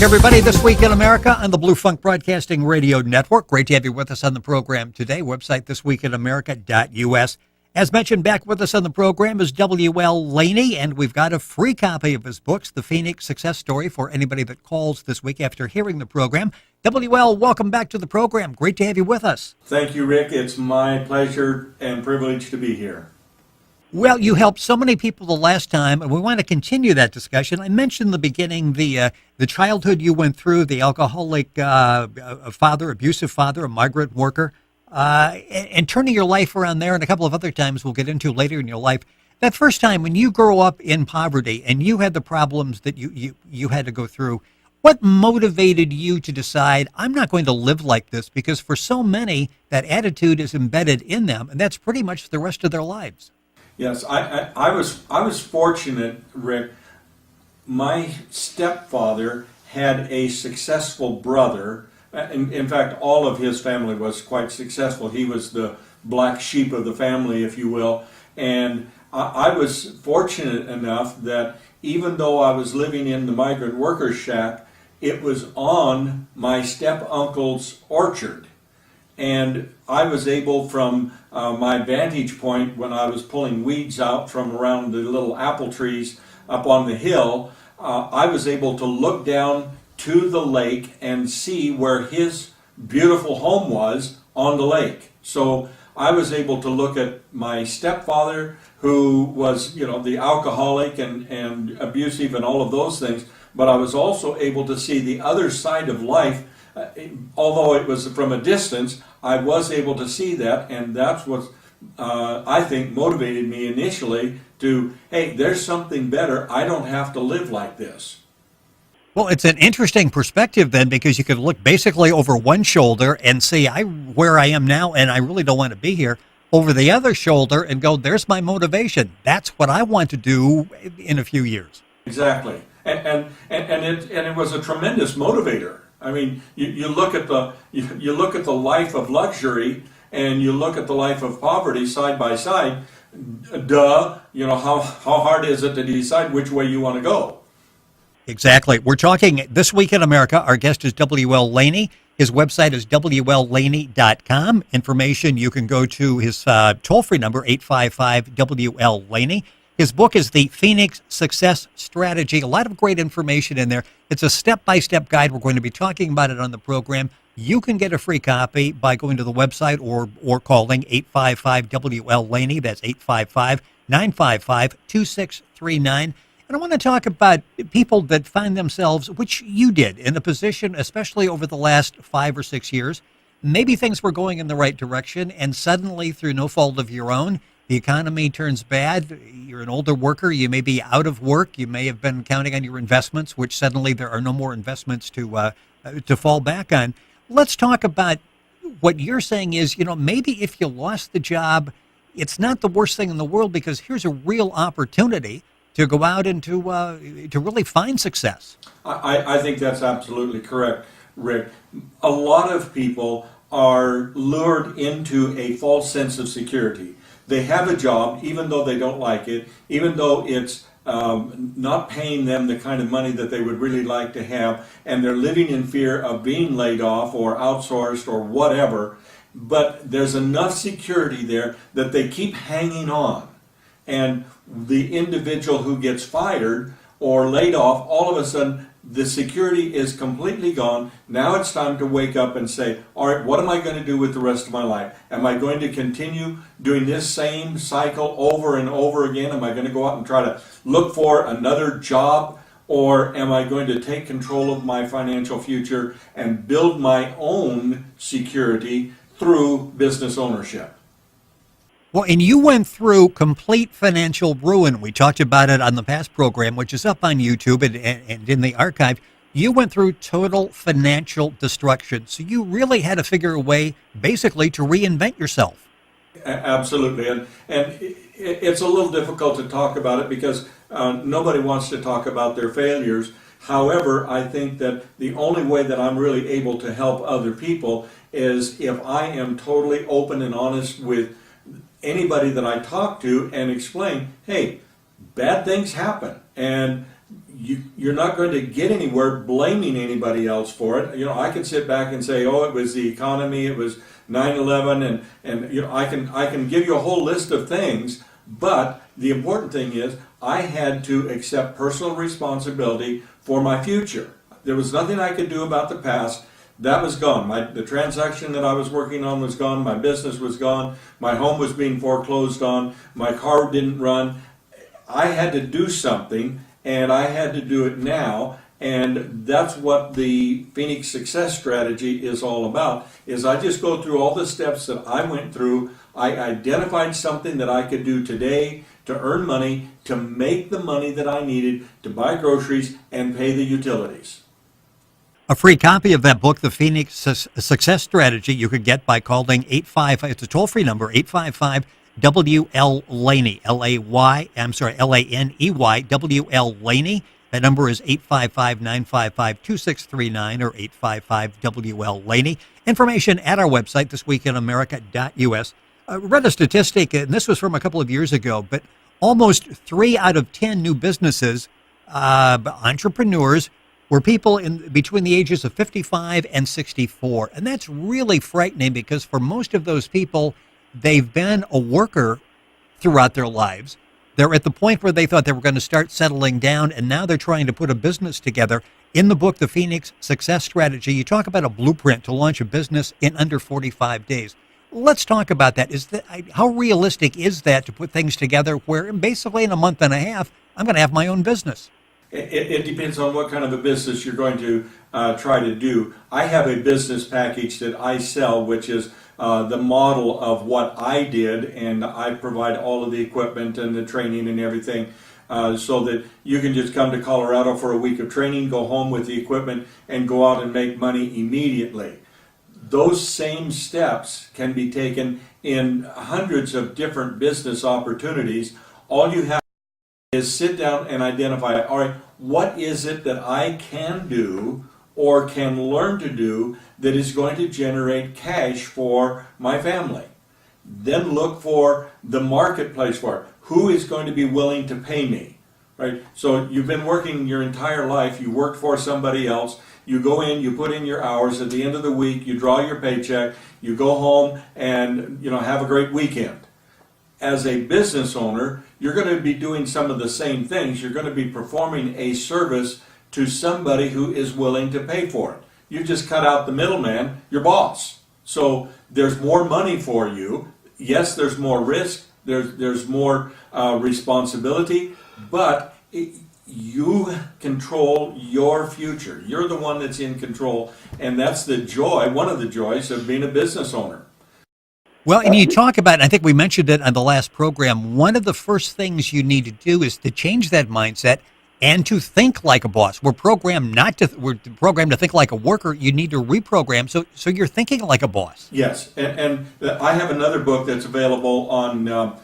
back, everybody. This Week in America on the Blue Funk Broadcasting Radio Network. Great to have you with us on the program today. Website thisweekinamerica.us. As mentioned, back with us on the program is WL Laney, and we've got a free copy of his books, The Phoenix Success Story, for anybody that calls this week after hearing the program. WL, welcome back to the program. Great to have you with us. Thank you, Rick. It's my pleasure and privilege to be here. Well, you helped so many people the last time, and we want to continue that discussion. I mentioned in the beginning the childhood you went through, the alcoholic father, abusive father, a migrant worker, and turning your life around there, and a couple of other times we'll get into later in your life. That first time when you grew up in poverty and you had the problems that you had to go through, what motivated you to decide, I'm not going to live like this? Because for so many, that attitude is embedded in them, and that's pretty much the rest of their lives. Yes, I was fortunate, Rick. My stepfather had a successful brother. In fact, all of his family was quite successful. He was the black sheep of the family, if you will. And I was fortunate enough that even though I was living in the migrant workers shack, it was on my step-uncle's orchard. And I was able, from my vantage point, when I was pulling weeds out from around the little apple trees up on the hill, I was able to look down to the lake and see where his beautiful home was on the lake. So I was able to look at my stepfather, who was, the alcoholic and abusive and all of those things, but I was also able to see the other side of life. Although it was from a distance, I was able to see that, and that's what I think motivated me initially to, hey, there's something better. I don't have to live like this. Well, it's an interesting perspective then, because you could look basically over one shoulder and see where I am now, and I really don't want to be here. Over the other shoulder and go, there's my motivation. That's what I want to do in a few years. Exactly, and it was a tremendous motivator. I mean, you look at the life of luxury and you look at the life of poverty side by side. How hard is it to decide which way you want to go? Exactly. We're talking This Week in America. Our guest is WL Laney. His website is WLLaney.com. Information, you can go to his toll-free number, 855-WL-Laney. His book is The Phoenix Success Strategy. A lot of great information in there. It's a step-by-step guide. We're going to be talking about it on the program. You can get a free copy by going to the website or calling 855-WL-Laney. That's 855-955-2639. And I want to talk about people that find themselves, which you did, in a position, especially over the last 5 or 6 years. Maybe things were going in the right direction, and suddenly, through no fault of your own, the economy turns bad. You're an older worker. You may be out of work. You may have been counting on your investments, which suddenly there are no more investments to fall back on. Let's talk about what you're saying is, maybe if you lost the job, it's not the worst thing in the world, because here's a real opportunity to go out and to really find success. I think that's absolutely correct, Rick. A lot of people are lured into a false sense of security. They have a job, even though they don't like it, even though it's not paying them the kind of money that they would really like to have, and they're living in fear of being laid off or outsourced or whatever, but there's enough security there that they keep hanging on. And the individual who gets fired or laid off, all of a sudden, the security is completely gone. Now it's time to wake up and say, all right, what am I going to do with the rest of my life? Am I going to continue doing this same cycle over and over again? Am I going to go out and try to look for another job? Or am I going to take control of my financial future and build my own security through business ownership? Well, and you went through complete financial ruin. We talked about it on the past program, which is up on YouTube and in the archive. You went through total financial destruction. So you really had to figure a way, basically, to reinvent yourself. Absolutely. And it's a little difficult to talk about it because nobody wants to talk about their failures. However, I think that the only way that I'm really able to help other people is if I am totally open and honest with anybody that I talk to and explain, hey, bad things happen, and you're not going to get anywhere blaming anybody else for it. I can sit back and say, oh, it was the economy, it was 9/11, and I can give you a whole list of things, but the important thing is I had to accept personal responsibility for my future. There was nothing I could do about the past. That was gone. The transaction that I was working on was gone. My business was gone. My home was being foreclosed on. My car didn't run. I had to do something, and I had to do it now. And that's what the Phoenix Success Strategy is all about, is I just go through all the steps that I went through. I identified something that I could do today to earn money, to make the money that I needed to buy groceries and pay the utilities. A free copy of that book, The Phoenix Success Strategy, you could get by calling 855. It's a toll-free number, 855 WL Laney, Laney, WL Laney. That number is 855-955-2639 or 855 WL Laney. Information at our website, thisweekinamerica.us. I read a statistic, and this was from a couple of years ago, but almost 3 out of 10 new businesses, entrepreneurs, were people in between the ages of 55 and 64. And that's really frightening because for most of those people, they've been a worker throughout their lives. They're at the point where they thought they were going to start settling down, and now they're trying to put a business together. In the book, The Phoenix Success Strategy, you talk about a blueprint to launch a business in under 45 days. Let's talk about that. How realistic is that to put things together where basically in a month and a half, I'm going to have my own business? It depends on what kind of a business you're going to try to do. I have a business package that I sell, which is the model of what I did, and I provide all of the equipment and the training and everything so that you can just come to Colorado for a week of training, go home with the equipment, and go out and make money immediately. Those same steps can be taken in hundreds of different business opportunities. All you have is sit down and identify, all right, what is it that I can do or can learn to do that is going to generate cash for my family? Then look for the marketplace for it. Who is going to be willing to pay me? Right? So you've been working your entire life, you worked for somebody else, you go in, you put in your hours, at the end of the week, you draw your paycheck, you go home and have a great weekend. As a business owner, you're going to be doing some of the same things. You're going to be performing a service to somebody who is willing to pay for it. You just cut out the middleman, your boss. So there's more money for you. Yes, there's more risk. There's more responsibility, but you control your future. You're the one that's in control, and that's the joy, one of the joys of being a business owner. Well, and you talk about, and I think we mentioned it on the last program, one of the first things you need to do is to change that mindset and to think like a boss. We're programmed we're programmed to think like a worker. You need to reprogram so you're thinking like a boss. Yes, and I have another book that's available on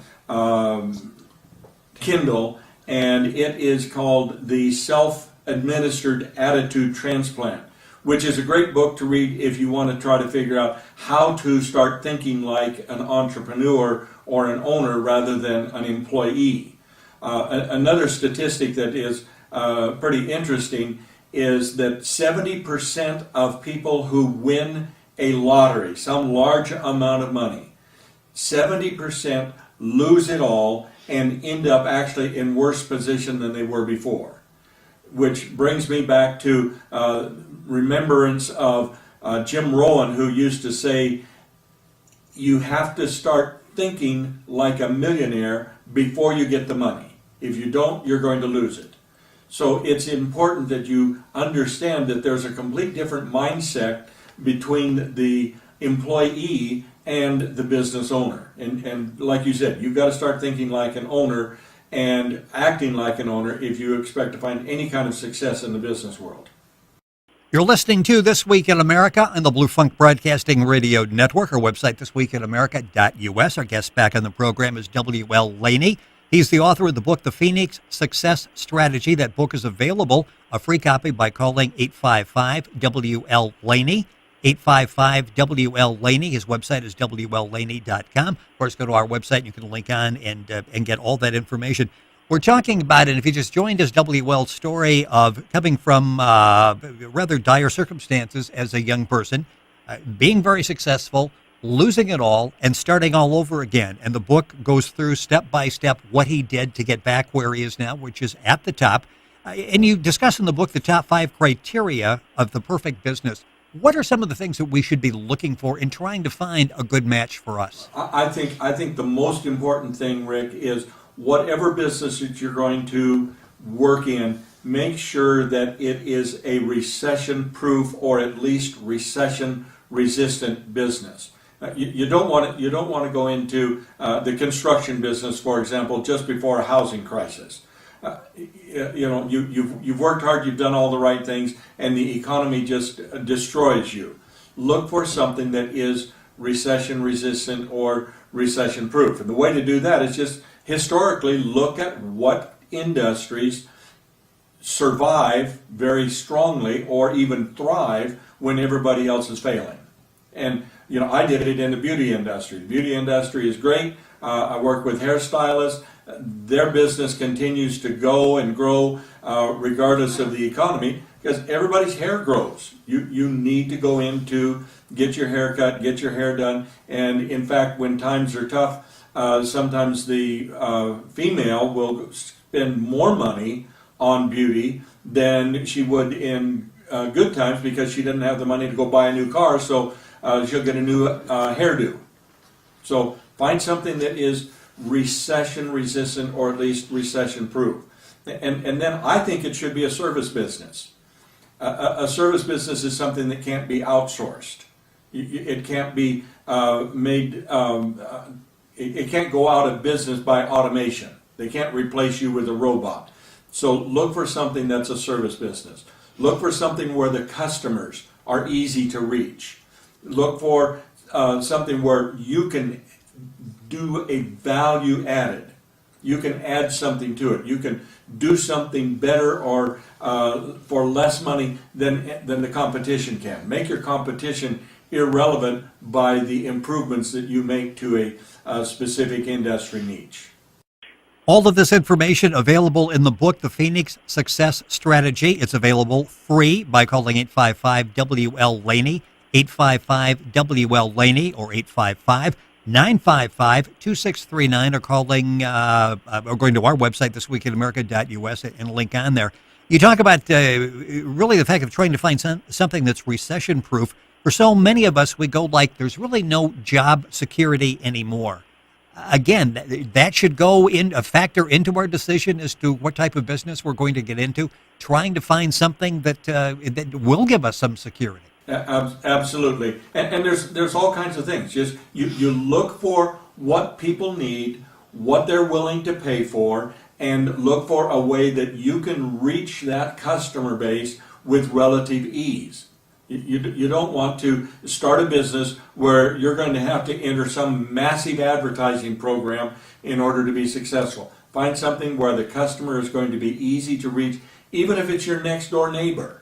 Kindle, and it is called The Self-Administered Attitude Transplant, which is a great book to read if you want to try to figure out how to start thinking like an entrepreneur or an owner rather than an employee. Another statistic that is pretty interesting is that 70% of people who win a lottery, some large amount of money, 70% lose it all and end up actually in worse position than they were before. Which brings me back to remembrance of Jim Rohn, who used to say, you have to start thinking like a millionaire before you get the money. If you don't, you're going to lose it. So it's important that you understand that there's a complete different mindset between the employee and the business owner. And like you said, you've got to start thinking like an owner and acting like an owner if you expect to find any kind of success in the business world. You're listening to This Week in America on the Blue Funk Broadcasting Radio Network. Our website, thisweekinamerica.us. Our guest back on the program is WL Laney. He's the author of the book, The Phoenix Success Strategy. That book is available, a free copy, by calling 855-WL Laney. 855-WL Laney. His website is WLLaney.com. Of course, go to our website. You can link on and get all that information. We're talking about, and if you just joined us, WL's story of coming from rather dire circumstances as a young person, being very successful, losing it all, and starting all over again. And the book goes through step by step what he did to get back where he is now, which is at the top. And you discuss in the book the top 5 criteria of the perfect business. What are some of the things that we should be looking for in trying to find a good match for us? I think the most important thing, Rick, is whatever business that you're going to work in, make sure that it is a recession-proof or at least recession-resistant business. You don't want to go into the construction business, for example, just before a housing crisis. You've worked hard, you've done all the right things, and the economy just destroys you. Look for something that is recession resistant or recession proof. And the way to do that is just historically look at what industries survive very strongly or even thrive when everybody else is failing. And I did it in the beauty industry. The beauty industry is great. I work with hairstylists. Their business continues to go and grow regardless of the economy because everybody's hair grows. You need to go in to get your hair cut, get your hair done. And in fact, when times are tough, sometimes the female will spend more money on beauty than she would in good times because she doesn't have the money to go buy a new car, so she'll get a new hairdo. So find something that is recession resistant or at least recession proof. And then I think it should be a service business. A service business is something that can't be outsourced. It can't be made, it can't go out of business by automation. They can't replace you with a robot. So look for something that's a service business. Look for something where the customers are easy to reach. Look for something where you can do a value added. You can add something to it. You can do something better or for less money than the competition can. Make your competition irrelevant by the improvements that you make to a specific industry niche. All of this information available in the book, The Phoenix Success Strategy. It's available free by calling 855-WL Laney, 855-WL Laney, or 855-955-2639, or calling or going to our website, thisweekinamerica.us, and a link on there. You talk about really the fact of trying to find something that's recession-proof. For so many of us, we go like there's really no job security anymore. Again, that should go in a factor into our decision as to what type of business we're going to get into, trying to find something that will give us some security. Absolutely. And there's all kinds of things. Just you look for what people need, what they're willing to pay for, and look for a way that you can reach that customer base with relative ease. You don't want to start a business where you're going to have to enter some massive advertising program in order to be successful. Find something where the customer is going to be easy to reach, even if it's your next door neighbor.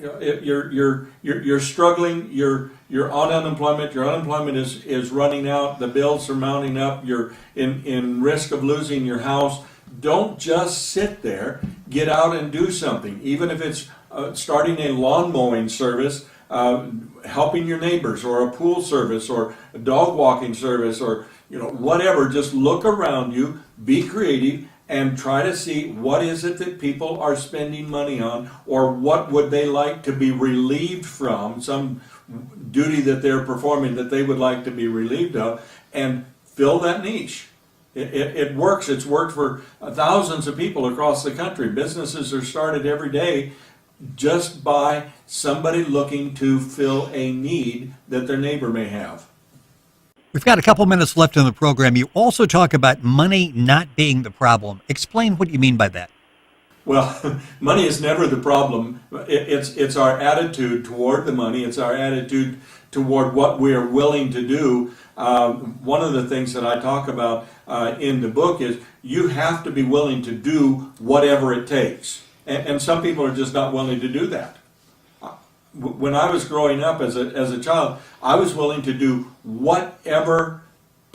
You're struggling. You're on unemployment. Your unemployment is running out. The bills are mounting up. You're in risk of losing your house. Don't just sit there. Get out and do something, even if it's starting a lawn mowing service, helping your neighbors, or a pool service, or a dog walking service, or whatever. Just look around you, be creative, and try to see what is it that people are spending money on, or what would they like to be relieved from, some duty that they're performing that they would like to be relieved of, and fill that niche. It works. It's worked for thousands of people across the country. Businesses are started every day just by somebody looking to fill a need that their neighbor may have. We've got a couple minutes left in the program. You also talk about money not being the problem. Explain what you mean by that. Well, money is never the problem. It's our attitude toward the money. It's our attitude toward what we are willing to do. One of the things that I talk about in the book is you have to be willing to do whatever it takes. And some people are just not willing to do that. When I was growing up as a child, I was willing to do whatever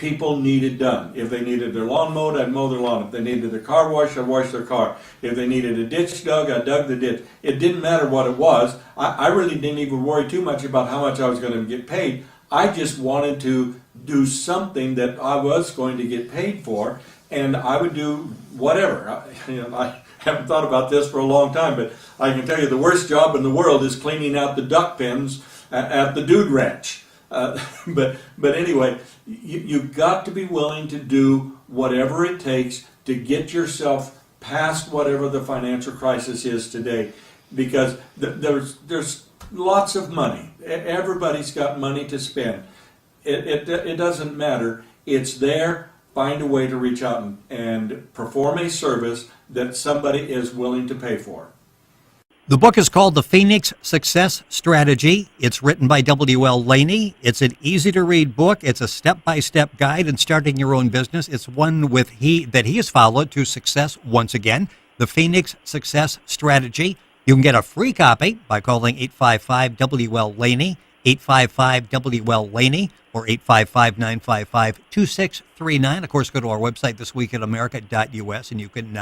people needed done. If they needed their lawn mowed, I'd mow their lawn. If they needed their car washed, I'd wash their car. If they needed a ditch dug, I dug the ditch. It didn't matter what it was. I really didn't even worry too much about how much I was going to get paid. I just wanted to do something that I was going to get paid for, and I would do whatever. I haven't thought about this for a long time, but I can tell you the worst job in the world is cleaning out the duck pens at the dude ranch. But anyway, you've got to be willing to do whatever it takes to get yourself past whatever the financial crisis is today, because there's lots of money. Everybody's got money to spend. It doesn't matter. It's there. Find a way to reach out and perform a service that somebody is willing to pay for. The book is called The Phoenix Success Strategy. It's written by WL Laney. It's an easy-to-read book. It's a step-by-step guide in starting your own business. It's one that he has followed to success once again. The Phoenix Success Strategy. You can get a free copy by calling 855-WL-LANEY, 855-WL-LANEY, or 855-955-2639. Of course, go to our website, thisweekinamerica.us, and you can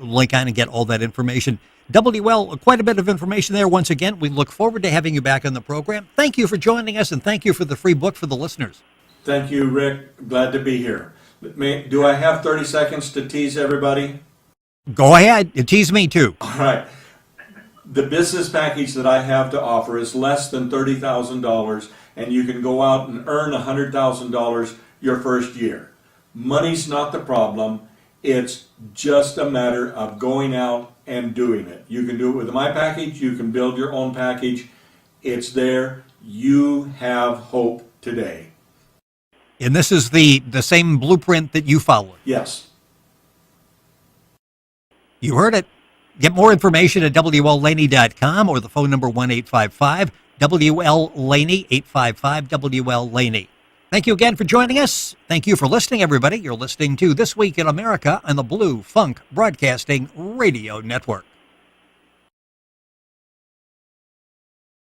link on and get all that information. WL, quite a bit of information there. Once again, we look forward to having you back on the program. Thank you for joining us, and thank you for the free book for the listeners. Thank you, Rick. Glad to be here. Do I have 30 seconds to tease everybody? Go ahead. Tease me, too. All right. The business package that I have to offer is less than $30,000, and you can go out and earn $100,000 your first year. Money's not the problem. It's just a matter of going out and doing it. You can do it with my package. You can build your own package. It's there. You have hope today. And this is the same blueprint that you followed. Yes. You heard it. Get more information at WLLaney.com or the phone number 1-855-WL-LANEY, 855-WL-LANEY. Thank you again for joining us. Thank you for listening, everybody. You're listening to This Week in America on the Blue Funk Broadcasting Radio Network.